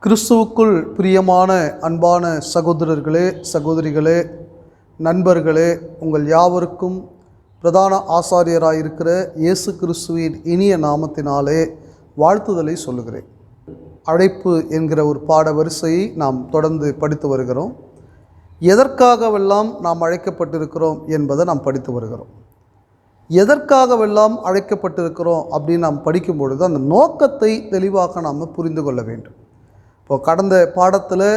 கிறிஸ்துவுக்குள் பிரியமான அன்பான சகோதரர்களே, சகோதரிகளே, நண்பர்களே, உங்கள் யாவருக்கும் பிரதான ஆசாரியராயிருக்கிற இயேசு கிறிஸ்துவின் இனிய நாமத்தினாலே வாழ்த்துதலை சொல்லுகிறேன். அழைப்பு என்கிற ஒரு பாட வரிசையை நாம் தொடர்ந்து படித்து வருகிறோம். எதற்காகவெல்லாம் நாம் அழைக்கப்பட்டிருக்கிறோம் என்பதை நாம் படித்து வருகிறோம். எதற்காகவெல்லாம் அழைக்கப்பட்டிருக்கிறோம் அப்படின்னு நாம் படிக்கும் பொழுது அந்த நோக்கத்தை தெளிவாக நாம் புரிந்து கொள்ள வேண்டும். இப்போ கடந்த பாடத்தில்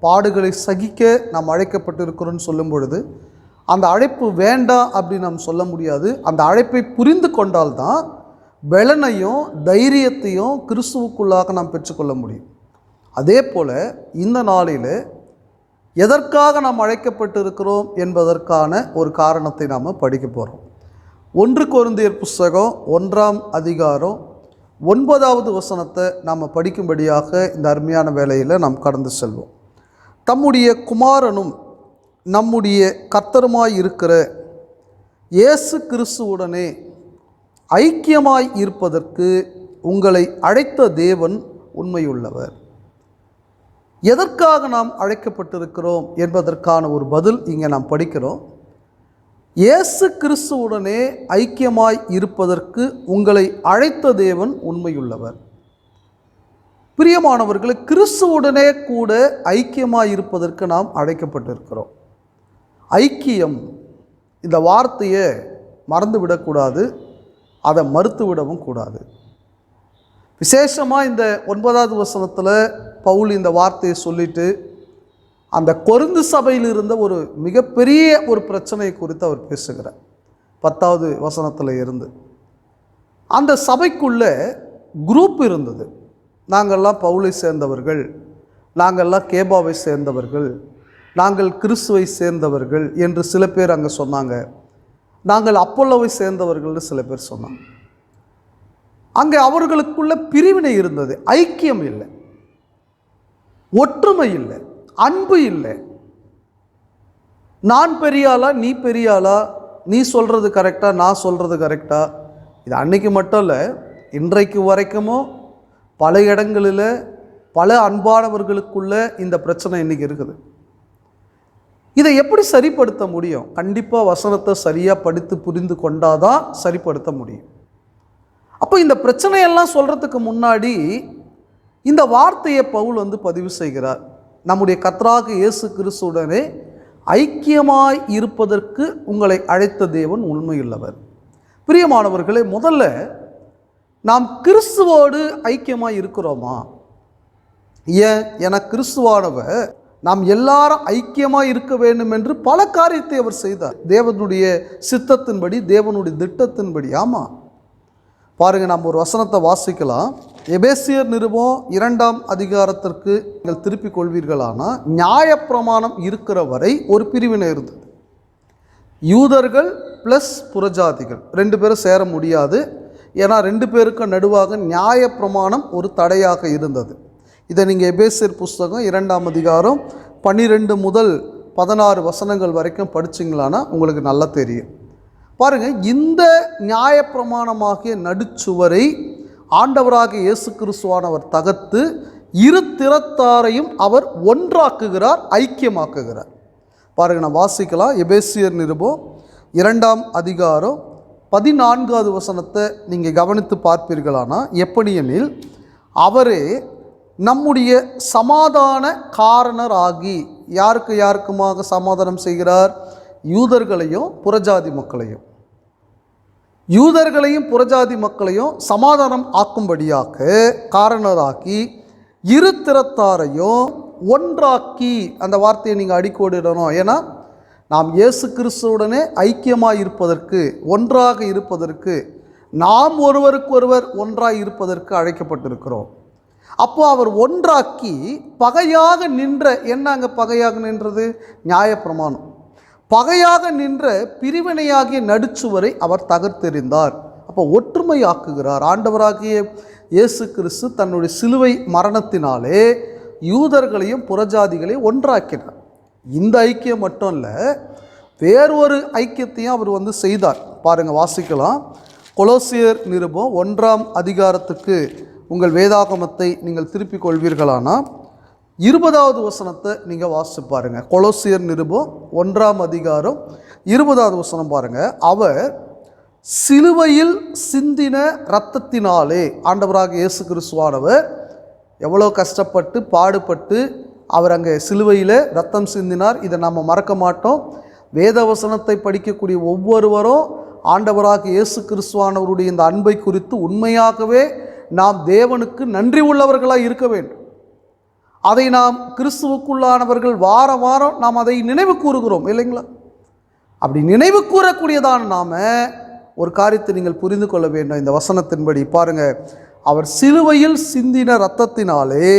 பாடுகளை சகிக்க நாம் அழைக்கப்பட்டிருக்கிறோன்னு சொல்லும் பொழுது அந்த அழைப்பு வேண்டாம் அப்படின்னு நாம் சொல்ல முடியாது. அந்த அழைப்பை புரிந்து கொண்டால்தான் பலனையும் தைரியத்தையும் கிறிஸ்துவுக்குள்ளாக நாம் பெற்றுக்கொள்ள முடியும். அதே போல் இந்த நாளில் எதற்காக நாம் அழைக்கப்பட்டிருக்கிறோம் என்பதற்கான ஒரு காரணத்தை நாம் படிக்க போகிறோம். 1 கொரிந்தியர் புஸ்தகம் 1ஆம் அதிகாரம் 9வது வசனத்தை நாம் படிக்கும்படியாக இந்த அருமையான வேளையில் நாம் கடந்து செல்வோம். தம்முடைய குமாரனும் நம்முடைய கர்த்தருமாய் இருக்கிற இயேசு கிறிஸ்துவுடனே ஐக்கியமாய் இருப்பதற்கு உங்களை அழைத்த தேவன் உண்மையுள்ளவர். எதற்காக நாம் அழைக்கப்பட்டிருக்கிறோம் என்பதற்கான ஒரு பதில் இங்கே நாம் படிக்கிறோம். இயேசு கிறிஸ்துவுடனே ஐக்கியமாய் இருப்பதற்கு உங்களை அழைத்த தேவன் உண்மையுள்ளவர். பிரியமானவர்களே, கிறிஸ்துவுடனே கூட ஐக்கியமாய் இருப்பதற்கு நாம் அழைக்கப்பட்டிருக்கிறோம். ஐக்கியம், இந்த வார்த்தையை மறந்துவிடக்கூடாது, அதை மறுத்துவிடவும் கூடாது. விசேஷமாக இந்த 9வது வசனத்தில் பவுல் இந்த வார்த்தையை சொல்லிட்டு அந்த கொரிந்து சபையில் இருந்த ஒரு மிகப்பெரிய ஒரு பிரச்சனை குறித்து அவர் பேசுகிறார். 10வது வசனத்தில் இருந்து அந்த சபைக்குள்ளே குரூப் இருந்தது. நாங்கள்லாம் பவுலை சேர்ந்தவர்கள், நாங்கள்லாம் கேபாவை சேர்ந்தவர்கள், நாங்கள் கிறிஸ்துவை சேர்ந்தவர்கள் என்று சில பேர் அங்கே சொன்னாங்க. நாங்கள் அப்போலோவை சேர்ந்தவர்கள்னு சில பேர் சொன்னாங்க. அங்கே அவர்களுக்குள்ள பிரிவினை இருந்தது, ஐக்கியம் இல்லை, ஒற்றுமை இல்லை, அன்பு இல்லை. நான் பெரியாளா, நீ பெரியாளா, நீ சொல்கிறது கரெக்டா, நான் சொல்கிறது கரெக்டா. இது அன்னைக்கு மட்டும் இல்லை, இன்றைக்கு வரைக்குமோ பல இடங்களில் பல அன்பானவர்களுக்குள்ள இந்த பிரச்சனை இன்றைக்கி இருக்குது. இதை எப்படி சரிப்படுத்த முடியும்? கண்டிப்பாக வசனத்தை சரியாக படித்து புரிந்து கொண்டாதான் சரிப்படுத்த முடியும். அப்போ இந்த பிரச்சனையெல்லாம் சொல்கிறதுக்கு முன்னாடி இந்த வார்த்தையை பவுல் பதிவு செய்கிறார். நம்முடைய கர்த்தராகிய இயேசு கிறிஸ்துவுடனே ஐக்கியமாய் இருப்பதற்கு உங்களை அழைத்த தேவன் உண்மையுள்ளவர். பிரியமானவர்களே, முதல்ல நாம் கிறிஸ்துவோடு ஐக்கியமாய் இருக்கிறோமா? ஏன்னா கிறிஸ்துவானவர் நாம் எல்லாரும் ஐக்கியமாய் இருக்க வேண்டும் என்று பல காரியத்தை அவர் செய்தார். தேவனுடைய சித்தத்தின்படி, தேவனுடைய திட்டத்தின்படி. ஆமாம், பாருங்கள், நம்ம ஒரு வசனத்தை வாசிக்கலாம். எபேசியர் நிருபம் 2ஆம் அதிகாரத்திற்கு நீங்கள் திருப்பிக் கொள்வீர்களானால், நியாயப்பிரமாணம் இருக்கிற வரை ஒரு பிரிவினை இருந்தது. யூதர்கள் ப்ளஸ் புறஜாதிகள் 2 பேரும் சேர முடியாது. ஏன்னா 2 பேருக்கு நடுவாக நியாயப்பிரமாணம் ஒரு தடையாக இருந்தது. இதை நீங்கள் எபேசியர் புஸ்தகம் 2ஆம் அதிகாரம் 12 முதல் 16 வசனங்கள் வரைக்கும் படிச்சிங்களான்னா உங்களுக்கு நல்லா தெரியும். பாருங்கள், இந்த நியாயப்பிரமாணமாகிய நடுச்சுவரை ஆண்டவராகிய இயேசு கிறிஸ்துவானவர் தகர்த்து இரு திறத்தாரையும் அவர் ஒன்றாக்குகிறார், ஐக்கியமாக்குகிறார். பாருங்கள், நான் வாசிக்கலாம். எபேசியர் நிருபம் 2ஆம் அதிகாரம் 14வது வசனத்தை நீங்கள் கவனித்து பார்ப்பீர்களானா, எப்படியெனில் அவரே நம்முடைய சமாதான காரணராகி, யாருக்குமாக சமாதானம் செய்கிறார்? யூதர்களையும் புறஜாதி மக்களையும், யூதர்களையும் புறஜாதி மக்களையும் சமாதானம் ஆக்கும்படியாக காரணராக்கி இரு திறத்தாரையும் ஒன்றாக்கி. அந்த வார்த்தையை நீங்கள் அடிக்கோடிடணும். ஏன்னா நாம் இயேசு கிறிஸ்துவுடனே ஐக்கியமாக இருப்பதற்கு, ஒன்றாக இருப்பதற்கு, நாம் ஒருவருக்கொருவர் ஒன்றாக இருப்பதற்கு அழைக்கப்பட்டிருக்கிறோம். அப்போ அவர் ஒன்றாக்கி பகையாக நின்ற, என்ன அங்கே பகையாக நின்றது? நியாயப்பிரமாணம். பகையாக நின்ற பிரிவினையாகிய நடுச்சுவரை அவர் தகர்த்தெறிந்தார். அப்போ ஒற்றுமையாக்குகிறார். ஆண்டவராகிய இயேசு கிறிஸ்து தன்னுடைய சிலுவை மரணத்தினாலே யூதர்களையும் புறஜாதிகளையும் ஒன்றாக்கினார். இந்த ஐக்கியம் மட்டும் இல்லை, வேறொரு ஐக்கியத்தையும் அவர் செய்தார். பாருங்கள், வாசிக்கலாம். கொலோசியர் நிருபம் 1ஆம் அதிகாரத்துக்கு உங்கள் வேதாகமத்தை நீங்கள் திருப்பிக் கொள்வீர்களானால் 20வது வசனத்தை நீங்கள் வாசிச்சு பாருங்க. கொலோசியர் நிருபம் 1ஆம் அதிகாரம் 20வது வசனம் பாருங்க. அவர் சிலுவையில் சிந்தின இரத்தத்தினாலே, ஆண்டவராக இயேசு கிறிஸ்துவானவர் எவ்வளோ கஷ்டப்பட்டு பாடுபட்டு அவர் அங்கே சிலுவையில் ரத்தம் சிந்தினார். இதை நம்ம மறக்க மாட்டோம். வேத வசனத்தை படிக்கக்கூடிய ஒவ்வொருவரும் ஆண்டவராக இயேசு கிறிஸ்துவானவருடைய இந்த அன்பை குறித்து உண்மையாகவே நாம் தேவனுக்கு நன்றி உள்ளவர்களாக இருக்க வேண்டும். அதை நாம் கிறிஸ்துவுக்குள்ளானவர்கள் வார வாரம் நாம் அதை நினைவு கூறுகிறோம் இல்லைங்களா? அப்படி நினைவு கூறக்கூடியதான நாம ஒரு காரியத்தை நீங்கள் புரிந்து கொள்ள வேண்டும். இந்த வசனத்தின்படி பாருங்க, அவர் சிலுவையில் சிந்தின இரத்தத்தினாலே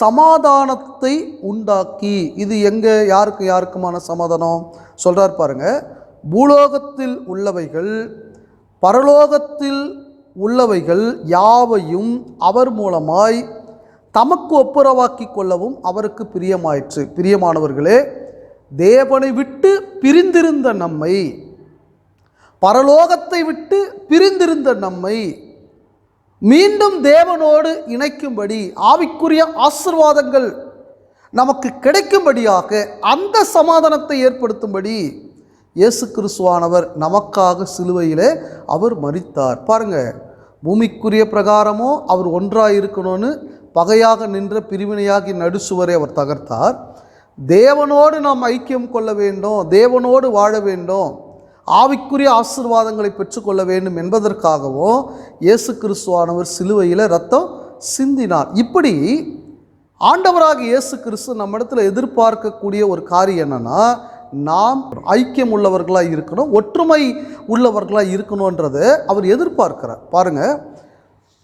சமாதானத்தை உண்டாக்கி. இது எங்க யாருக்குமான சமாதானம் சொல்றார் பாருங்க. பூலோகத்தில் உள்ளவைகள் பரலோகத்தில் உள்ளவைகள் யாவையும் அவர் மூலமாய் தமக்கு ஒப்புரவாக்கி கொள்ளவும் அவருக்கு பிரியமாயிற்று. பிரியமானவர்களே, தேவனை விட்டு பிரிந்திருந்த நம்மை, பரலோகத்தை விட்டு பிரிந்திருந்த நம்மை மீண்டும் தேவனோடு இணைக்கும்படி, ஆவிக்குரிய ஆசீர்வாதங்கள் நமக்கு கிடைக்கும்படியாக அந்த சமாதானத்தை ஏற்படுத்தும்படி இயேசு கிறிஸ்துவானவர் நமக்காக சிலுவையிலே அவர் மரித்தார். பாருங்க, பூமிக்குரிய பிரகாரமோ அவர் ஒன்றாக இருக்கணும்னு பகையாக நின்ற பிரிவினையாகி நடுசுவரை அவர் தகர்த்தார். தேவனோடு நாம் ஐக்கியம் கொள்ள வேண்டும், தேவனோடு வாழ வேண்டும், ஆவிக்குரிய ஆசீர்வாதங்களை பெற்றுக்கொள்ள வேண்டும் என்பதற்காகவும் இயேசு கிறிஸ்துவானவர் சிலுவையில் ரத்தம் சிந்தினார். இப்படி ஆண்டவராக இயேசு கிறிஸ்து நம்மிடத்தில் எதிர்பார்க்கக்கூடிய ஒரு காரியம் என்னன்னா, நாம் ஐக்கியம் உள்ளவர்களாக இருக்கணும், ஒற்றுமை உள்ளவர்களாக இருக்கணுன்றதை அவர் எதிர்பார்க்கிறார். பாருங்க,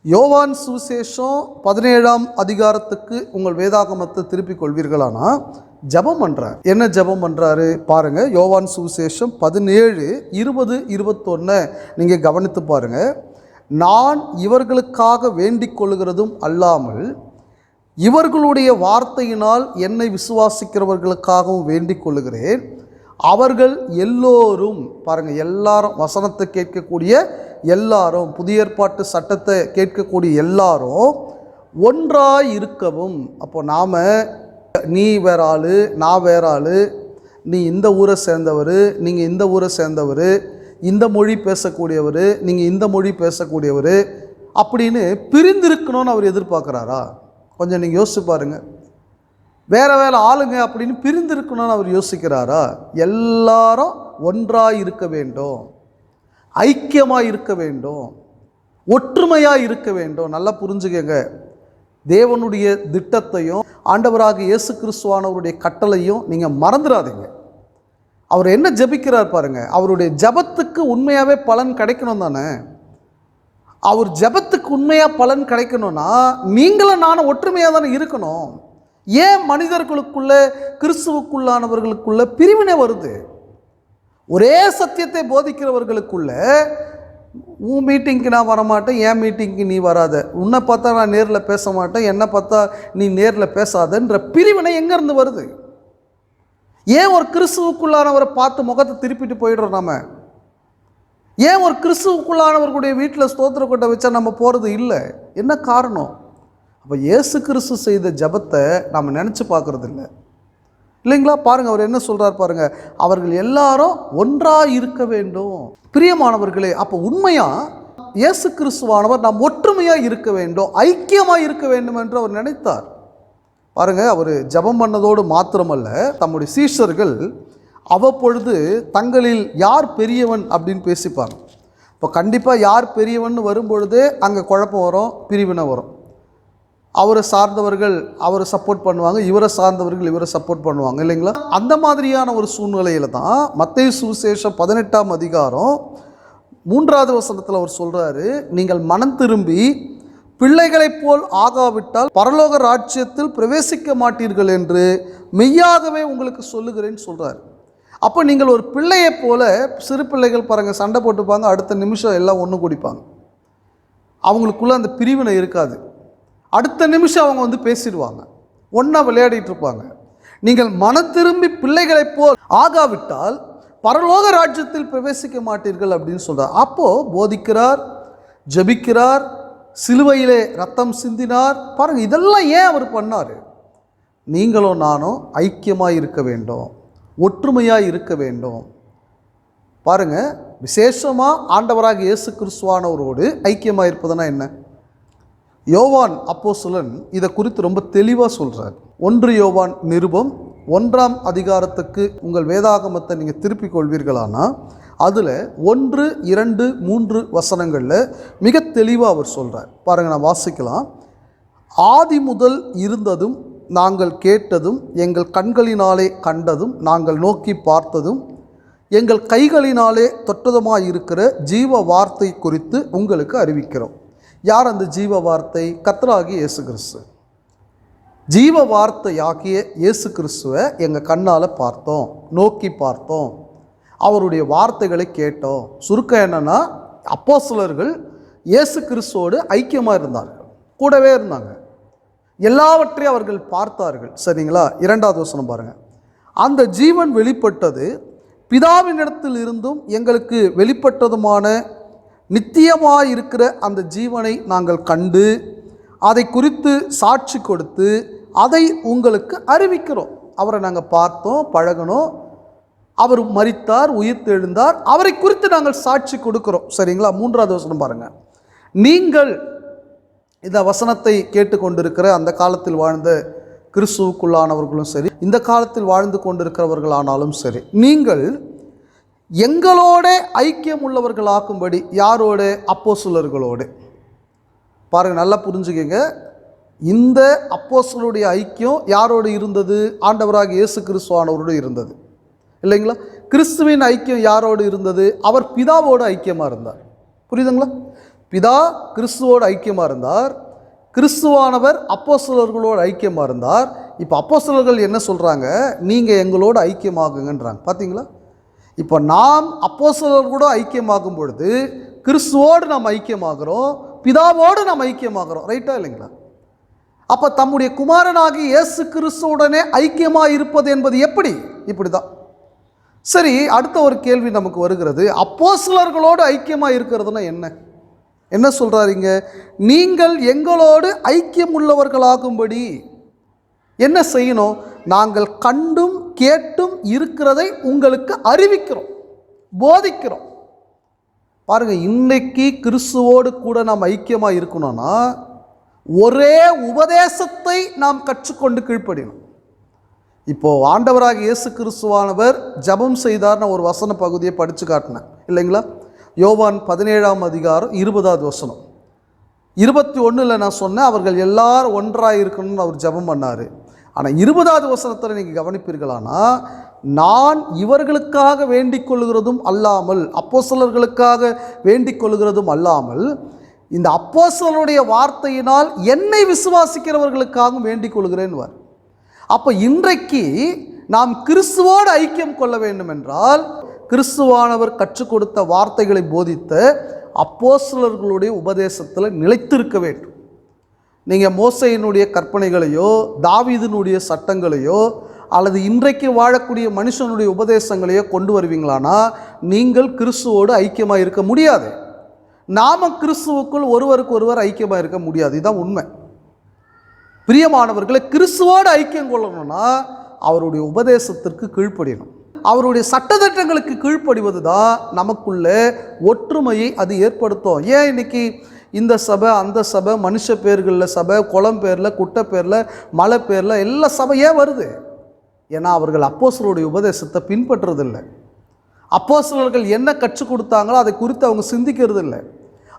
யோவான் சுவிசேஷம் 17ஆம் அதிகாரத்துக்கு உங்கள் வேதாகமத்தை திருப்பிக் கொள்வீர்களானா ஜெபம் பண்றார். என்ன ஜெபம் பண்றாரு பாருங்க. யோவான் சுவிசேஷம் 17, 20, 21 நீங்க கவனித்து பாருங்க. நான் இவர்களுக்காக வேண்டிக் கொள்கிறதும் அல்லாமல் இவர்களுடைய வார்த்தையினால் என்னை விசுவாசிக்கிறவர்களுக்காகவும் வேண்டிக் கொள்கிறேன். அவர்கள் எல்லோரும், பாருங்க, எல்லாரும், வசனத்தை கேட்கக்கூடிய எல்லாரும், புதிய ஏற்பாட்டு சட்டத்தை கேட்கக்கூடிய எல்லாரும் ஒன்றாய் இருக்கவும். அப்போ நாம, நீ வேற ஆளு, நான் வேற ஆளு, நீ இந்த ஊரை சேர்ந்தவர், நீங்கள் இந்த ஊரை சேர்ந்தவர், இந்த மொழி பேசக்கூடியவர், நீங்கள் இந்த மொழி பேசக்கூடியவர் அப்படின்னு பிரிந்திருக்கணும்னு அவர் எதிர்பார்க்குறாரா? கொஞ்சம் நீங்கள் யோசிச்சு பாருங்க. வேற வேற ஆளுங்க அப்படின்னு பிரிந்திருக்கணும்னு அவர் யோசிக்கிறாரா? எல்லாரும் ஒன்றாய் இருக்க வேண்டும், ஐக்கியமாக இருக்க வேண்டும், ஒற்றுமையாக இருக்க வேண்டும். நல்லா புரிஞ்சுக்கங்க. தேவனுடைய திட்டத்தையும் ஆண்டவராக இயேசு கிறிஸ்துவானவருடைய கட்டளையும் நீங்கள் மறந்துடாதீங்க. அவர் என்ன ஜெபிக்கிறார் பாருங்க. அவருடைய ஜெபத்துக்கு உண்மையாகவே பலன் கிடைக்கணும் தானே? அவர் ஜெபத்துக்கு உண்மையாக பலன் கிடைக்கணும்னா நீங்களும் நானும் ஒற்றுமையாக தானே இருக்கணும். ஏன் மனிதர்களுக்குள்ள, கிறிஸ்துவுக்குள்ளானவர்களுக்குள்ள பிரிவினை வருது? ஒரே சத்தியத்தை போதிக்கிறவர்களுக்குள்ள, உன் மீட்டிங்க்கு நான் வரமாட்டேன், என் மீட்டிங்க்கு நீ வராத, உன்னை பார்த்தா நான் நேரில் பேச மாட்டேன், என்னை பார்த்தா நீ நேரில் பேசாதன்ற பிரிவினை எங்கேருந்து வருது? ஏன் ஒரு கிறிஸ்துவுக்குள்ளானவரை பார்த்து முகத்தை திருப்பிட்டு போயிடுறோம் நாம? ஏன் ஒரு கிறிஸ்துவுக்குள்ளானவர்களுடைய வீட்டில் ஸ்தோத்திர கொட்டை வச்சா நம்ம போகிறது இல்லை? என்ன காரணம்? அப்போ இயேசு கிறிஸ்து செய்த ஜெபத்தை நாம் நினச்சி பார்க்கறது இல்லை இல்லைங்களா? பாருங்கள், அவர் என்ன சொல்கிறார் பாருங்க. அவர்கள் எல்லாரும் ஒன்றாக இருக்க வேண்டும். பிரியமானவர்களே, அப்போ உண்மையாக இயேசு கிறிஸ்துவானவர் நாம் ஒற்றுமையாக இருக்க வேண்டும், ஐக்கியமாக இருக்க வேண்டும் என்று அவர் நினைத்தார். பாருங்க, அவர் ஜெபம் பண்ணதோடு மாத்திரமல்ல, தம்முடைய சீஷர்கள் அவ்வப்பொழுது தங்களில் யார் பெரியவன் அப்படின்னு பேசிப்பாங்க. இப்போ கண்டிப்பாக யார் பெரியவன் வரும்பொழுது அங்கே குழப்பம் வரும், பிரிவினை வரும். அவரை சார்ந்தவர்கள் அவரை சப்போர்ட் பண்ணுவாங்க, இவரை சார்ந்தவர்கள் இவரை சப்போர்ட் பண்ணுவாங்க இல்லைங்களா? அந்த மாதிரியான ஒரு சூழ்நிலையில் தான் மத்தேயு சுவிசேஷம் 18ஆம் அதிகாரம் 3வது வசனத்தில் அவர் சொல்கிறாரு, நீங்கள் மனம் திரும்பி பிள்ளைகளைப் போல் ஆகாவிட்டால் பரலோக ராஜ்யத்தில் பிரவேசிக்க மாட்டீர்கள் என்று மெய்யாகவே உங்களுக்கு சொல்லுகிறேன்னு சொல்கிறார். அப்போ நீங்கள் ஒரு பிள்ளையை போல, சிறு பிள்ளைகள் பாருங்கள் சண்டை போட்டுப்பாங்க, அடுத்த நிமிஷம் எல்லாம் ஒன்று கூடிப்பாங்க, அவங்களுக்குள்ள அந்த பிரிவினை இருக்காது. அடுத்த நிமிஷம் அவங்க பேசிடுவாங்க, ஒன்றா விளையாடிட்டு இருப்பாங்க. நீங்கள் மனம் திரும்பி பிள்ளைகளைப் போல் ஆகாவிட்டால் பரலோக ராஜ்யத்தில் பிரவேசிக்க மாட்டீர்கள் அப்படின்னு சொல்கிறார். அப்போது போதிக்கிறார், ஜெபிக்கிறார், சிலுவையிலே ரத்தம் சிந்தினார். பாருங்கள், இதெல்லாம் ஏன் அவர் பண்ணார்? நீங்களும் நானும் ஐக்கியமாக இருக்க வேண்டும், ஒற்றுமையாக இருக்க வேண்டும். பாருங்கள், விசேஷமாக ஆண்டவராக இயேசு கிறிஸ்துவானவரோடு ஐக்கியமாக இருப்பதுனா என்ன? யோவான் அப்போஸ்தலன் இதை குறித்து ரொம்ப தெளிவாக சொல்கிறார். 1 யோவான் நிருபம் 1ஆம் அதிகாரத்துக்கு உங்கள் வேதாகமத்தை நீங்கள் திருப்பிக் கொள்வீர்களானால் அதில் 1, 2, 3 வசனங்களில் மிக தெளிவாக அவர் சொல்கிறார். பாருங்கள், நான் வாசிக்கலாம். ஆதி முதல் இருந்ததும் நாங்கள் கேட்டதும் எங்கள் கண்களினாலே கண்டதும் நாங்கள் நோக்கி பார்த்ததும் எங்கள் கைகளினாலே தொட்டதுமாக இருக்கிற ஜீவ வார்த்தை குறித்து உங்களுக்கு அறிவிக்கிறோம். யார் அந்த ஜீவ வார்த்தை? கர்த்தராகிய இயேசு கிறிஸ்து. ஜீவ வார்த்தையாகிய இயேசு கிறிஸ்துவை எங்கள் கண்ணால் பார்த்தோம், நோக்கி பார்த்தோம், அவருடைய வார்த்தைகளை கேட்டோம். சுருக்கம் என்னென்னா, அப்போஸ்தலர்கள் இயேசு கிறிஸ்துவோடு ஐக்கியமாக இருந்தார்கள், கூடவே இருந்தாங்க, எல்லாவற்றையும் அவர்கள் பார்த்தார்கள். சரிங்களா? 2வது வசனம் பாருங்கள். அந்த ஜீவன் வெளிப்பட்டது பிதாவினிடத்தில் இருந்தும் எங்களுக்கு வெளிப்பட்டதுமான நித்தியமாயிருக்கிற அந்த ஜீவனை நாங்கள் கண்டு அதை குறித்து சாட்சி கொடுத்து அதை உங்களுக்கு அறிவிக்கிறோம். அவரை நாங்கள் பார்த்தோம், பழகணும், அவர் மரித்தார், உயிர்த்தெழுந்தார், அவரை குறித்து நாங்கள் சாட்சி கொடுக்கிறோம். சரிங்களா? 3வது வசனம் பாருங்கள். நீங்கள் இந்த வசனத்தை கேட்டுக்கொண்டிருக்கிற அந்த காலத்தில் வாழ்ந்த கிறிஸ்துவுக்குள்ளானவர்களும் சரி, இந்த காலத்தில் வாழ்ந்து கொண்டிருக்கிறவர்களானாலும் சரி, நீங்கள் எங்களோட ஐக்கியம் உள்ளவர்களாக்கும்படி. யாரோட? அப்போஸ்தலர்களோடு. பாருங்கள், நல்லா புரிஞ்சுக்கங்க. இந்த அப்போஸ்தலருடைய ஐக்கியம் யாரோடு இருந்தது? ஆண்டவராக இயேசு கிறிஸ்துவானவரோடு இருந்தது, இல்லைங்களா? கிறிஸ்துவின் ஐக்கியம் யாரோடு இருந்தது? அவர் பிதாவோடு ஐக்கியமாக இருந்தார். புரியுதுங்களா? பிதா கிறிஸ்துவோடு ஐக்கியமாக இருந்தார், கிறிஸ்துவானவர் அப்போஸ்தலர்களோடு ஐக்கியமாக இருந்தார். இப்போ அப்போஸ்தலர்கள் என்ன சொல்கிறாங்க? நீங்கள் எங்களோடு ஐக்கியமாகுங்கன்றாங்க. பார்த்தீங்களா? இப்போ நாம் அப்போஸ்தலர்கள் கூட ஐக்கியமாகும் பொழுது கிறிஸ்துவோடு நாம் ஐக்கியமாகிறோம், பிதாவோடு நாம் ஐக்கியமாகிறோம். ரைட்டா இல்லைங்களா? அப்போ தம்முடைய குமாரனாகி இயேசு கிறிஸ்துவுடனே ஐக்கியமாக இருப்பது என்பது எப்படி? இப்படி தான். சரி, அடுத்த ஒரு கேள்வி நமக்கு வருகிறது. அப்போஸ்தலர்களோடு ஐக்கியமாக இருக்கிறதுனா என்ன சொல்கிறாருங்க? நீங்கள் எங்களோடு ஐக்கியம் உள்ளவர்களாகும்படி என்ன செய்யணும்? நாங்கள் கண்டும் கேட்டும் இருக்கிறதை உங்களுக்கு அறிவிக்கிறோம், போதிக்கிறோம். பாருங்கள், இன்னைக்கு கிறிஸ்துவோடு கூட நாம் ஐக்கியமாக இருக்கணும்னா ஒரே உபதேசத்தை நாம் கற்றுக்கொண்டு கீழ்ப்படியணும். இப்போது ஆண்டவராக இயேசு கிறிஸ்துவானவர் ஜெபம் செய்தார்னு ஒரு வசன பகுதியை படித்து காட்டினேன், இல்லைங்களா? யோவான் 17ஆம் அதிகாரம் 20வது வசனம். 21 நான் சொன்னேன், அவர்கள் எல்லாரும் ஒன்றாக இருக்கணும்னு அவர் ஜெபம் பண்ணார். ஆனால் 20வது வசனத்தில் நீங்கள் கவனிப்பீர்களானா, நான் இவர்களுக்காக வேண்டிக் கொள்கிறதும் அல்லாமல், அப்போஸ்தலர்களுக்காக வேண்டிக் கொள்கிறதும் அல்லாமல், இந்த அப்போஸ்தலருடைய வார்த்தையினால் என்னை விசுவாசிக்கிறவர்களுக்காகவும் வேண்டிக் கொள்கிறேன்வார். அப்போ இன்றைக்கு நாம் கிறிஸ்துவோடு ஐக்கியம் கொள்ள வேண்டும் என்றால் கிறிஸ்துவானவர் கற்றுக் கொடுத்த வார்த்தைகளை போதித்த அப்போஸ்தலர்களுடைய உபதேசத்தில் நிலைத்திருக்க வேண்டும். நீங்கள் மோசேயினுடைய கற்பனைகளையோ தாவீதினுடைய சட்டங்களையோ அல்லது இன்றைக்கு வாழக்கூடிய மனுஷனுடைய உபதேசங்களையோ கொண்டு வருவீங்களானா நீங்கள் கிறிஸ்துவோடு ஐக்கியமாக இருக்க முடியாது. நாம கிறிஸ்துவுக்குள் ஒருவருக்கு ஒருவர் ஐக்கியமாக இருக்க முடியாது. இதுதான் உண்மை. பிரியமானவர்களை, கிறிஸ்துவோடு ஐக்கியம் கொள்ளணும்னா அவருடைய உபதேசத்திற்கு கீழ்ப்படியணும். அவருடைய சட்டத்திட்டங்களுக்கு கீழ்ப்படிவது தான் நமக்குள்ள ஒற்றுமையை அது ஏற்படுத்தும். ஏன் இன்னைக்கு இந்த சபை அந்த சபை, மனுஷ பேர்களில் சபை, குளம் பேரில், குட்டை பேரில், மலை பேரில் எல்லா சபை ஏன் வருது? ஏன்னா அவர்கள் அப்போஸ்தலருடைய உபதேசத்தை பின்பற்றுறதில்லை. அப்போஸ்தலர்கள் என்ன கற்றுக் கொடுத்தாங்களோ அதை குறித்து அவங்க சிந்திக்கிறது இல்லை.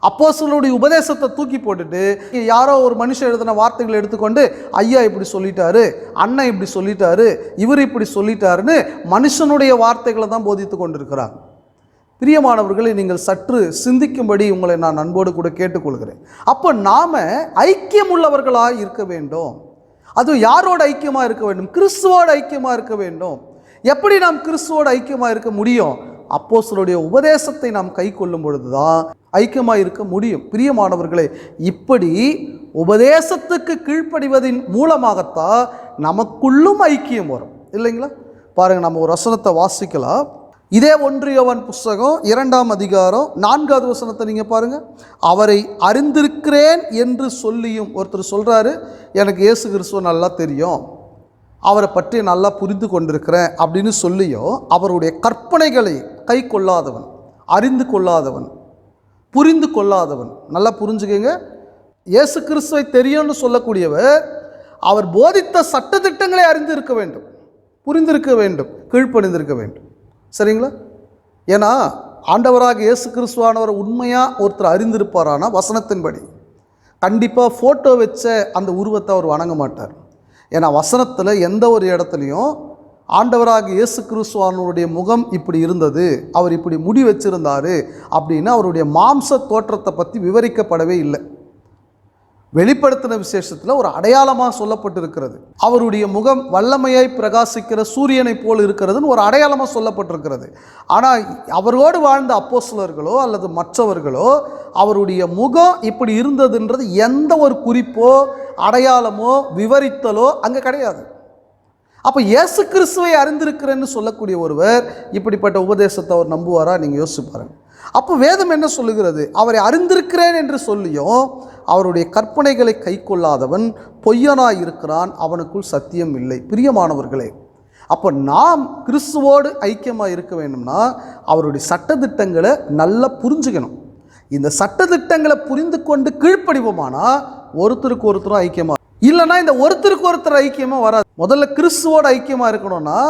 அப்போஸ்தலருடைய உபதேசத்தை தூக்கி போட்டுட்டு யாரோ ஒரு மனுஷன் எழுதின வார்த்தைகளை எடுத்துக்கொண்டு ஐயா இப்படி சொல்லிட்டாரு, அண்ணன் இப்படி சொல்லிட்டாரு, இவர் இப்படி சொல்லிட்டாருன்னு மனுஷனுடைய வார்த்தைகளை தான் போதித்து கொண்டிருக்கிறாங்க. பிரியமானவர்களை, நீங்கள் சற்று சிந்திக்கும்படி உங்களை நான் அன்போடு கூட கேட்டுக்கொள்கிறேன். அப்போ நாம் ஐக்கியம் உள்ளவர்களாக இருக்க வேண்டும். அதுவும் யாரோட ஐக்கியமாக இருக்க வேண்டும்? கிறிஸ்துவோடு ஐக்கியமாக இருக்க வேண்டும். எப்படி நாம் கிறிஸ்துவோடு ஐக்கியமாக இருக்க முடியும்? அப்போஸ்தலருடைய உபதேசத்தை நாம் கை கொள்ளும் பொழுது தான் ஐக்கியமாக இருக்க முடியும். பிரியமானவர்களே, இப்படி உபதேசத்துக்கு கீழ்ப்படிவதின் மூலமாகத்தான் நமக்குள்ளும் ஐக்கியம் வரும், இல்லைங்களா? பாருங்கள், நம்ம ஒரு வசனத்தை வாசிக்கலாம். இதே 1 யோவான் புஸ்தகம் 2ஆம் அதிகாரம் 4வது வசனத்தை நீங்கள் பாருங்கள். அவரை அறிந்திருக்கிறேன் என்று சொல்லியும், ஒருத்தர் சொல்கிறாரு எனக்கு இயேசு கிறிஸ்துவ நல்லா தெரியும், அவரை பற்றி நல்லா புரிந்து கொண்டிருக்கிறேன் அப்படின்னு சொல்லியோ அவருடைய கற்பனைகளை கை கொள்ளாதவன், அறிந்து கொள்ளாதவன், புரிந்து கொள்ளாதவன். நல்லா புரிஞ்சுக்கங்க, இயேசு கிறிஸ்துவை தெரியும்னு சொல்லக்கூடியவர் அவர் போதித்த சட்டதிட்டங்களை அறிந்து இருக்க வேண்டும், புரிந்திருக்க வேண்டும், கீழ்ப்பணிந்திருக்க வேண்டும். சரிங்களா? ஏன்னா ஆண்டவராக இயேசு கிறிஸ்துவானவர் உண்மையாக ஒருத்தர் அறிந்திருப்பாரானா வசனத்தின்படி கண்டிப்பாக ஃபோட்டோ வச்ச அந்த உருவத்தை அவர் வணங்க மாட்டார். ஏன்னா வசனத்தில் எந்த ஒரு இடத்துலையும் ஆண்டவராக இயேசு கிறிஸ்துவானுடைய முகம் இப்படி இருந்தது, அவர் இப்படி முடி வச்சிருந்தார் அப்படின்னு அவருடைய மாம்ச தோற்றத்தை பற்றி விவரிக்கப்படவே இல்லை. வெளிப்படுத்தின விசேஷத்தில் ஒரு அடையாளமாக சொல்லப்பட்டிருக்கிறது. அவருடைய முகம் வல்லமையாய் பிரகாசிக்கிற சூரியனை போல் இருக்கிறதுன்னு ஒரு அடையாளமாக சொல்லப்பட்டிருக்கிறது. ஆனால் அவரோடு வாழ்ந்த அப்போஸ்தலர்களோ அல்லது மற்றவர்களோ அவருடைய முகம் இப்படி இருந்ததுன்றது எந்த ஒரு குறிப்போ அடையாளமோ விவரித்தலோ அங்கே கிடையாது. அப்போ இயேசு கிறிஸ்துவை அறிந்திருக்கிறேன்னு சொல்லக்கூடிய ஒருவர் இப்படிப்பட்ட உபதேசத்தை அவர் நம்புவாரா? நீங்கள் யோசிச்சு பாருங்க. அப்போ வேதம் என்ன சொல்லுகிறது? அவரை அறிந்திருக்கிறேன் என்று சொல்லியும் அவருடைய கற்பனைகளை கை கொள்ளாதவன் பொய்யனாய் இருக்கிறான், அவனுக்குள் சத்தியம் இல்லை. பிரியமானவர்களே, அப்போ நாம் கிறிஸ்துவோடு ஐக்கியமாக இருக்க வேண்டும்னா அவருடைய சட்டதிட்டங்களை நல்லா புரிஞ்சுக்கணும். இந்த சட்டதிட்டங்களை புரிந்து கொண்டு கீழ்ப்படிவோமானா ஒருத்தருக்கு ஒருத்தரும் ஐக்கியமாக, இல்லைன்னா இந்த ஒருத்தருக்கு ஒருத்தர் ஐக்கியமாக வராது. முதல்ல கிறிஸ்துவோடு ஐக்கியமாக இருக்கணும்னா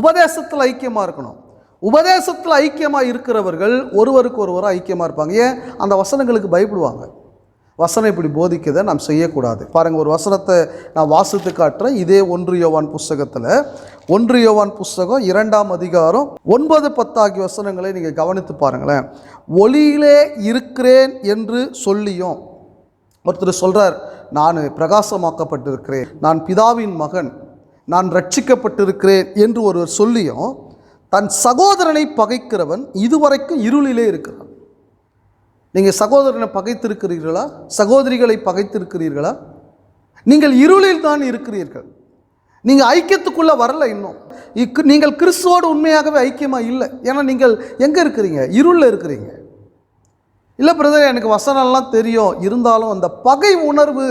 உபதேசத்தில் ஐக்கியமாக இருக்கணும். உபதேசத்தில் ஐக்கியமாக இருக்கிறவர்கள் ஒருவருக்கு ஒருவர் ஐக்கியமாக இருப்பாங்க. ஏன்? அந்த வசனங்களுக்கு பயப்படுவாங்க. வசனம் இப்படி போதிக்கதை நாம் செய்யக்கூடாது. பாருங்கள், ஒரு வசனத்தை நான் வாசித்து காட்டுறேன். இதே 1 யோவான் புஸ்தகத்தில் 1 யோவான் புஸ்தகம் 2ஆம் அதிகாரம் 9-10 ஆகிய வசனங்களை நீங்கள் கவனித்து பாருங்களேன். ஒளியிலே இருக்கிறேன் என்று சொல்லியும் ஒருத்தர் சொல்கிறார், நான் பிரகாசமாக்கப்பட்டிருக்கிறேன், நான் பிதாவின் மகன், நான் ரட்சிக்கப்பட்டிருக்கிறேன் என்று ஒருவர் சொல்லியும் தன் சகோதரனை பகைக்கிறவன் இதுவரைக்கும் இருளிலே இருக்கிறான். நீங்கள் சகோதரனை பகைத்திருக்கிறீர்களா? சகோதரிகளை பகைத்திருக்கிறீர்களா? நீங்கள் இருளில் தான் இருக்கிறீர்கள். நீங்கள் ஐக்கியத்துக்குள்ளே வரல. இன்னும் நீங்கள் கிறிஸ்துவோடு உண்மையாகவே ஐக்கியமாக இல்லை. ஏன்னா நீங்கள் எங்கே இருக்கிறீங்க? இருளில் இருக்கிறீங்க. இல்லை பிரதர், எனக்கு வசனம்லாம் தெரியும், இருந்தாலும் அந்த பகை உணர்வு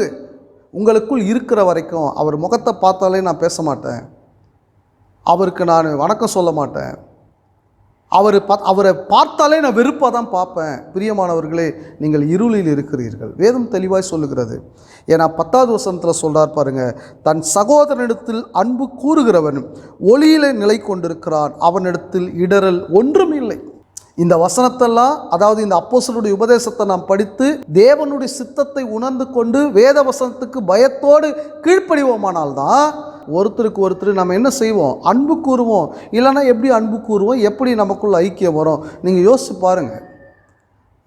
உங்களுக்குள் இருக்கிற வரைக்கும் அவர் முகத்தை பார்த்தாலே நான் பேச மாட்டேன், அவருக்கு நான் வணக்கம் சொல்ல மாட்டேன், அவரை பார்த்தாலே நான் வெறுப்பாக தான் பார்ப்பேன். பிரியமானவர்களே, நீங்கள் இருளில் இருக்கிறீர்கள். வேதம் தெளிவாய் சொல்லுகிறது. ஏன்னா 10வது வசனத்தில் சொல்கிறார் பாருங்க, தன் சகோதரனிடத்தில் அன்பு கூறுகிறவன் ஒளியிலே நிலை கொண்டிருக்கிறான், அவனிடத்தில் இடரல் ஒன்றும் இல்லை. இந்த வசனத்தெல்லாம், அதாவது இந்த அப்போஸ்தலருடைய உபதேசத்தை நாம் படித்து தேவனுடைய சித்தத்தை உணர்ந்து கொண்டு வேத வசனத்துக்கு பயத்தோடு கீழ்ப்படிவோமானால்தான் ஒருத்தருக்கு ஒருத்தர் நம்ம என்ன செய்வோம்? அன்பு கூறுவோம். இல்லைன்னா எப்படி அன்பு கூறுவோம்? எப்படி நமக்குள்ள ஐக்கியம் வரும்? நீங்கள் யோசிச்சு பாருங்கள்.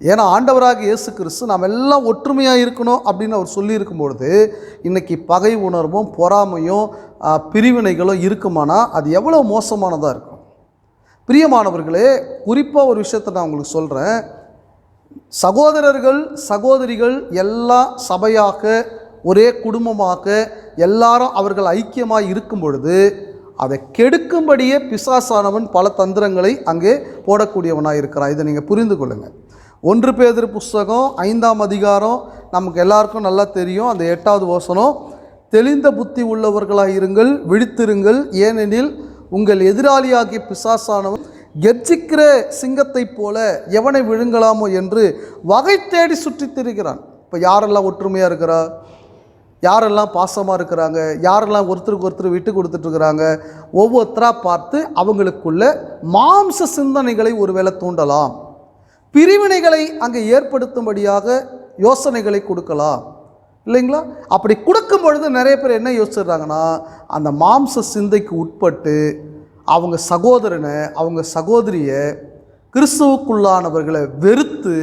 ஏன்னா ஆண்டவராக இயேசு கிறிஸ்து நாம் எல்லாம் ஒற்றுமையாக இருக்கணும் அப்படின்னு அவர் சொல்லியிருக்கும்பொழுது இன்றைக்கி பகை உணர்வும் பொறாமையும் பிரிவினைகளும் இருக்குமானா அது எவ்வளோ மோசமானதாக இருக்கும். பிரியமானவர்களே, குறிப்பாக ஒரு விஷயத்தை நான் உங்களுக்கு சொல்கிறேன். சகோதரர்கள் சகோதரிகள் எல்லாம் சபையாக ஒரே குடும்பமாக எல்லாரும் அவர்கள் ஐக்கியமாக இருக்கும் பொழுது அதை கெடுக்கும்படியே பிசாசானவன் பல தந்திரங்களை அங்கே போடக்கூடியவனாக இருக்கிறான். இதை நீங்கள் புரிந்து கொள்ளுங்கள். 1 பேதுரு புஸ்தகம் 5ஆம் அதிகாரம் நமக்கு எல்லாருக்கும் நல்லா தெரியும். அந்த 8வது வசனம், தெளிந்த புத்தி உள்ளவர்களாக இருங்கள், விழித்திருங்கள், ஏனெனில் உங்கள் எதிராளியாகிய பிசாசானவன் கெர்ச்சிக்கிற சிங்கத்தைப் போல எவனை விழுங்கலாமோ என்று வகை தேடி சுற்றி திரிகிறான். இப்போ யாரெல்லாம் ஒற்றுமையாக இருக்கிறா, யாரெல்லாம் பாசமாக இருக்கிறாங்க, யாரெல்லாம் ஒருத்தருக்கு ஒருத்தர் விட்டு கொடுத்துட்ருக்குறாங்க, ஒவ்வொருத்தராக பார்த்து அவங்களுக்குள்ள மாம்ச சிந்தனைகளை ஒருவேளை தூண்டலாம், பிரிவினைகளை அங்கே ஏற்படுத்தும்படியாக யோசனைகளை கொடுக்கலாம், இல்லைங்களா? அப்படி கொடுக்கும் பொழுது நிறைய பேர் என்ன யோசிச்சுடுறாங்கன்னா, அந்த மாம்ச சிந்தைக்கு உட்பட்டு அவங்க சகோதரனை அவங்க சகோதரியை கிறிஸ்துவுக்குள்ளானவர்களை வெறுத்து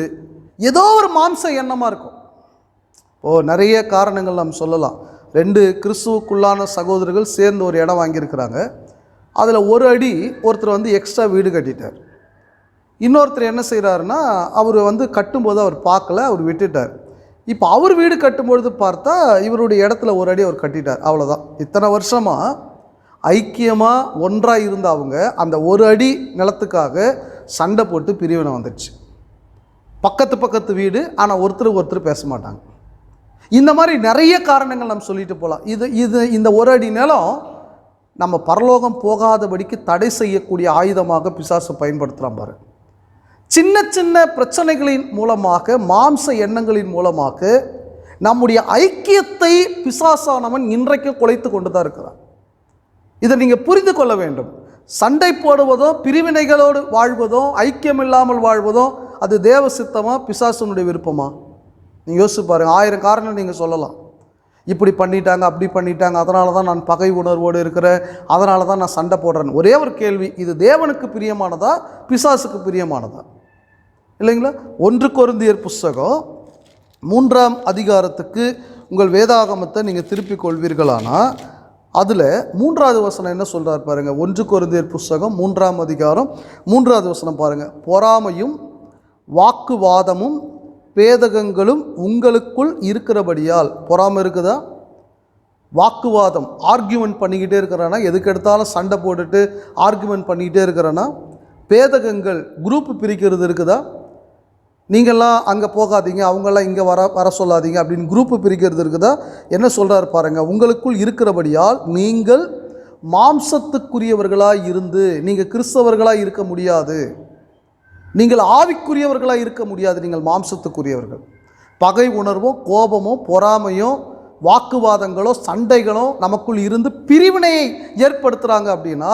ஏதோ ஒரு மாம்ச எண்ணமாக இருக்கும். நிறைய காரணங்கள் நாம் சொல்லலாம். 2 கிறிஸ்துவுக்குள்ளான சகோதரர்கள் சேர்ந்து ஒரு இடம் வாங்கியிருக்கிறாங்க. அதில் ஒரு அடி ஒருத்தர் எக்ஸ்ட்ரா வீடு கட்டிட்டார். இன்னொருத்தர் என்ன செய்கிறாருன்னா, அவர் கட்டும்போது அவர் பார்க்கல, அவர் விட்டுட்டார். இப்போ அவர் வீடு கட்டும்பொழுது பார்த்தா இவருடைய இடத்துல ஒரு அடி அவர் கட்டிட்டார். அவ்வளோதான். இத்தனை வருஷமாக ஐக்கியமாக ஒன்றாக இருந்த அவங்க அந்த ஒரு அடி நிலத்துக்காக சண்டை போட்டு பிரிவினை வந்துடுச்சு. பக்கத்து வீடு, ஆனால் ஒருத்தருக்கு ஒருத்தர் பேச மாட்டாங்க. இந்த மாதிரி நிறைய காரணங்கள் நம்ம சொல்லிட்டு போகலாம். இந்த ஒரு அடி நிலம் நம்ம பரலோகம் போகாதபடிக்கு தடை செய்யக்கூடிய ஆயுதமாக பிசாசு பயன்படுத்துகிறான் பாரு. சின்ன சின்ன பிரச்சனைகளின் மூலமாக, மாம்ச எண்ணங்களின் மூலமாக நம்முடைய ஐக்கியத்தை பிசாசானவன் இன்றைக்கு குலைத்து கொண்டு தான் இருக்கிறான். இதை நீங்கள் புரிந்து கொள்ள வேண்டும். சண்டை போடுவதோ, பிரிவினைகளோடு வாழ்வதோ, ஐக்கியம் இல்லாமல் வாழ்வதோ அது தேவ சித்தமா பிசாசனுடைய விருப்பமா? நீங்கள் யோசிச்சு பாருங்கள். 1000 காரணம் நீங்கள் சொல்லலாம். இப்படி பண்ணிட்டாங்க, அப்படி பண்ணிட்டாங்க, அதனால தான் நான் பகை உணர்வோடு இருக்கிறேன், அதனால தான் நான் சண்டை போடுறேன். ஒரே ஒரு கேள்வி, இது தேவனுக்கு பிரியமானதா பிசாசுக்கு பிரியமானதா? இல்லைங்களா? 1 கொரிந்தியர் புஸ்தகம் 3ஆம் அதிகாரத்துக்கு உங்கள் வேதாகமத்தை நீங்கள் திருப்பிக் கொள்வீர்களானா அதில் 3வது வசனம் என்ன சொல்கிறார் பாருங்கள். 1 கொரிந்தியர் புஸ்தகம் 3ஆம் அதிகாரம் 3வது வசனம் பாருங்கள். பொறாமையும் வாக்குவாதமும் பேதகங்களும் உங்களுக்குள் இருக்கிறபடியால். பொறாமை இருக்குதா? வாக்குவாதம், ஆர்கியூமெண்ட் பண்ணிக்கிட்டே இருக்கிறானா, எதுக்கு எடுத்தாலும் சண்டை போட்டுட்டு ஆர்கியூமெண்ட் பண்ணிக்கிட்டே இருக்கிறானா? பேதகங்கள், குரூப்பு பிரிக்கிறது இருக்குதா? நீங்கள்லாம் அங்கே போகாதீங்க, அவங்கெல்லாம் இங்கே வர சொல்லாதீங்க அப்படின்னு குரூப்பு பிரிக்கிறது இருக்குதா? என்ன சொல்கிறார் பாருங்கள். உங்களுக்குள் இருக்கிறபடியால் நீங்கள் மாம்சத்துக்குரியவர்களாக இருந்து நீங்கள் கிறிஸ்தவர்களாக இருக்க முடியாது. நீங்கள் ஆவிக்குரியவர்களாக இருக்க முடியாது. நீங்கள் மாம்சத்துக்குரியவர்கள். பகை உணர்வோ, கோபமோ, பொறாமையோ, வாக்குவாதங்களோ, சண்டைகளோ நமக்குள் இருந்து பிரிவினையை ஏற்படுத்துகிறாங்க அப்படின்னா,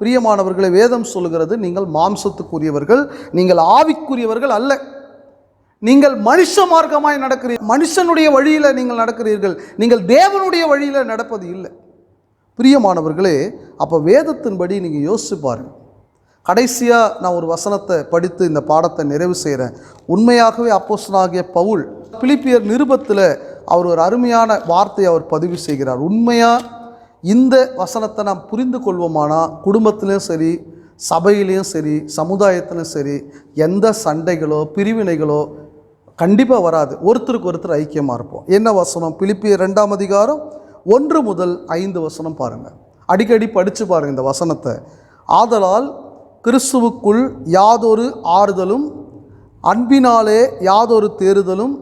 பிரியமானவர்களை, வேதம் சொல்லுகிறது நீங்கள் மாம்சத்துக்குரியவர்கள், நீங்கள் ஆவிக்குரியவர்கள் அல்ல. நீங்கள் மனுஷ மார்க்கமாய் நடக்கிறீர்கள், மனுஷனுடைய வழியில் நீங்கள் நடக்கிறீர்கள், நீங்கள் தேவனுடைய வழியில் நடப்பது இல்லை. பிரியமானவர்களே, அப்போ வேதத்தின்படி நீங்கள் யோசிச்சு பாருங்கள். கடைசியாக நான் ஒரு வசனத்தை படித்து இந்த பாடத்தை நிறைவு செய்கிறேன். உண்மையாகவே அப்போஸ்தலனாகிய பவுல் பிலிப்பியர் நிருபத்தில் அவர் ஒரு அருமையான வார்த்தையை அவர் பதிவு செய்கிறார். உண்மையாக இந்த வசனத்தை நாம் புரிந்து கொள்வோமானா குடும்பத்திலையும் சரி, சபையிலையும் சரி, சமுதாயத்திலும் சரி, எந்த சண்டைகளோ பிரிவினைகளோ கண்டிப்பாக வராது. ஒருத்தருக்கு ஒருத்தர் ஐக்கியமாக இருப்போம். என்ன வசனம்? பிலிப்பியர் 2ஆம் அதிகாரம் 1 முதல் 5 வசனம் பாருங்கள். அடிக்கடி படித்து பாருங்கள் இந்த வசனத்தை. ஆதலால் கிறிஸ்துவுக்குள் யாதொரு ஆறுதலும், அன்பினாலே யாதொரு தேறுதலும்,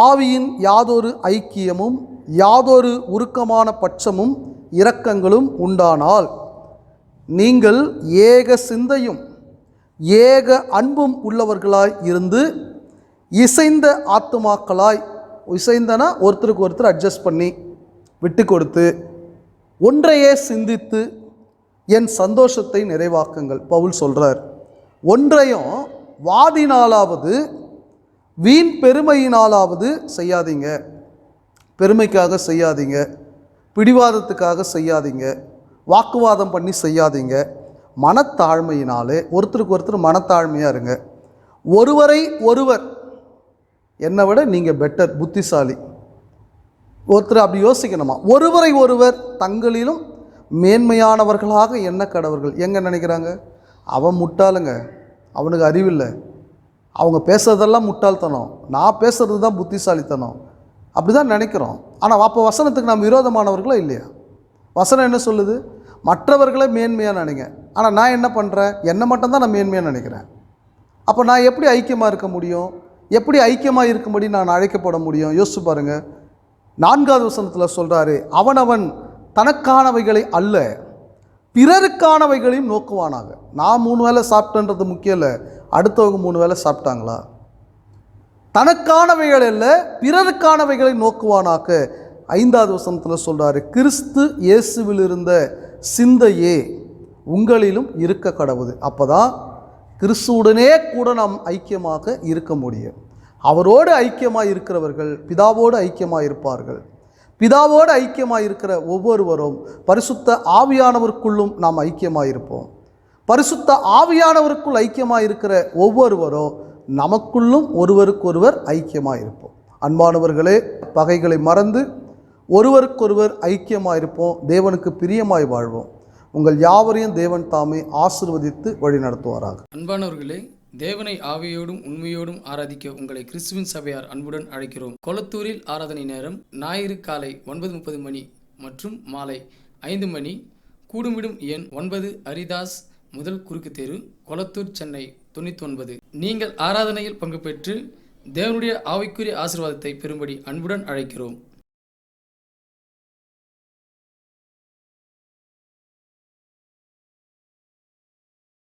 ஆவியின் யாதொரு ஐக்கியமும், யாதொரு உருக்கமான பட்சமும் இரக்கங்களும் உண்டானால் நீங்கள் ஏக சிந்தையும் ஏக அன்பும் உள்ளவர்களாய் இருந்து இசைந்த ஆத்துமாக்களாய், இசைந்தனா ஒருத்தருக்கு ஒருத்தர் அட்ஜஸ்ட் பண்ணி விட்டு கொடுத்து ஒன்றையே சிந்தித்து என் சந்தோஷத்தை நிறைவாக்குங்கள். பவுல் சொல்கிறார். ஒன்றையும் வாதினாலாவது வீண் பெருமையினாலாவது செய்யாதீங்க. பெருமைக்காக செய்யாதீங்க, பிடிவாதத்துக்காக செய்யாதீங்க, வாக்குவாதம் பண்ணி செய்யாதீங்க. மனத்தாழ்மையினாலே ஒருத்தருக்கு ஒருத்தர் மனத்தாழ்மையாக இருங்க. ஒருவரை ஒருவர், என்னை விட நீங்கள் பெட்டர், புத்திசாலி. ஒருத்தர் அப்படி யோசிக்கணுமா? ஒருவரை ஒருவர் தங்களிலும் மேன்மையானவர்களாக எண்ண கடவர்கள். எங்கே நினைக்கிறாங்க? அவன் முட்டாளுங்க, அவனுக்கு அறிவில்லை, அவங்க பேசுறதெல்லாம் முட்டாள்தனம், நான் பேசுறது தான் புத்திசாலித்தனம், அப்படி தான் நினைக்கிறோம். ஆனால் அப்போ வசனத்துக்கு நாம் விரோதமானவர்களோ இல்லையா? வசனம் என்ன சொல்லுது? மற்றவர்களை மேன்மையாக நினைங்க. ஆனால் நான் என்ன பண்ணுறேன்? என்னை மட்டும்தான் நான் மேன்மையாக நினைக்கிறேன். அப்போ நான் எப்படி ஐக்கியமாக இருக்க முடியும்? எப்படி ஐக்கியமாக இருக்கும்படி நான் அழைக்கப்பட முடியும்? யோசிச்சு பாருங்கள். 4வது வசனத்தில் சொல்கிறாரு, அவனவன் தனக்கானவைகளை அல்ல பிறருக்கானவைகளையும் நோக்குவானாக. நான் 3 வேளை சாப்பிட்டேன்றது முக்கியம் இல்லை, அடுத்தவங்க 3 வேளை சாப்பிட்டாங்களா? தனக்கானவைகள் அல்ல பிறருக்கானவைகளை நோக்குவானாக. 5வது வசனத்தில் சொல்கிறாரு, கிறிஸ்து இயேசுவில் இருந்த சிந்தையே உங்களிலும் இருக்க கடவுது. அப்போ தான் கிறிஸ்துவுடனே கூட நாம் ஐக்கியமாக இருக்க முடியும். அவரோடு ஐக்கியமாக இருக்கிறவர்கள் பிதாவோடு ஐக்கியமாக இருப்பார்கள். பிதாவோடு ஐக்கியமாக இருக்கிற ஒவ்வொருவரும் பரிசுத்த ஆவியானவருக்குள்ளும் நாம் ஐக்கியமாக இருப்போம். பரிசுத்த ஆவியானவருக்குள் ஐக்கியமாக இருக்கிற ஒவ்வொருவரும் நமக்குள்ளும் ஒருவருக்கொருவர் ஐக்கியமாக இருப்போம். அன்பானவர்களே, பகைகளை மறந்து ஒருவருக்கொருவர் ஐக்கியமாக இருப்போம். தேவனுக்கு பிரியமாய் வாழ்வோம். உங்கள் யாவரையும் தேவன் தாமே ஆசீர்வதித்து வழி நடத்துவாராக. அன்பானவர்களே, தேவனை ஆவியோடும் உண்மையோடும் ஆராதிக்க உங்களை கிறிஸ்துவின் சபையார் அன்புடன் அழைக்கிறோம். கொளத்தூரில் ஆராதனை நேரம் ஞாயிறு காலை 9:30 மணி மற்றும் மாலை 5 மணி. கூடுமிடும் எண் 9 அரிதாஸ் முதல் குறுக்கு தெரு, கொளத்தூர், சென்னை 99. நீங்கள் ஆராதனையில் பங்கு பெற்று தேவனுடைய ஆவிக்குரிய ஆசீர்வாதத்தை பெறும்படி அன்புடன் அழைக்கிறோம்.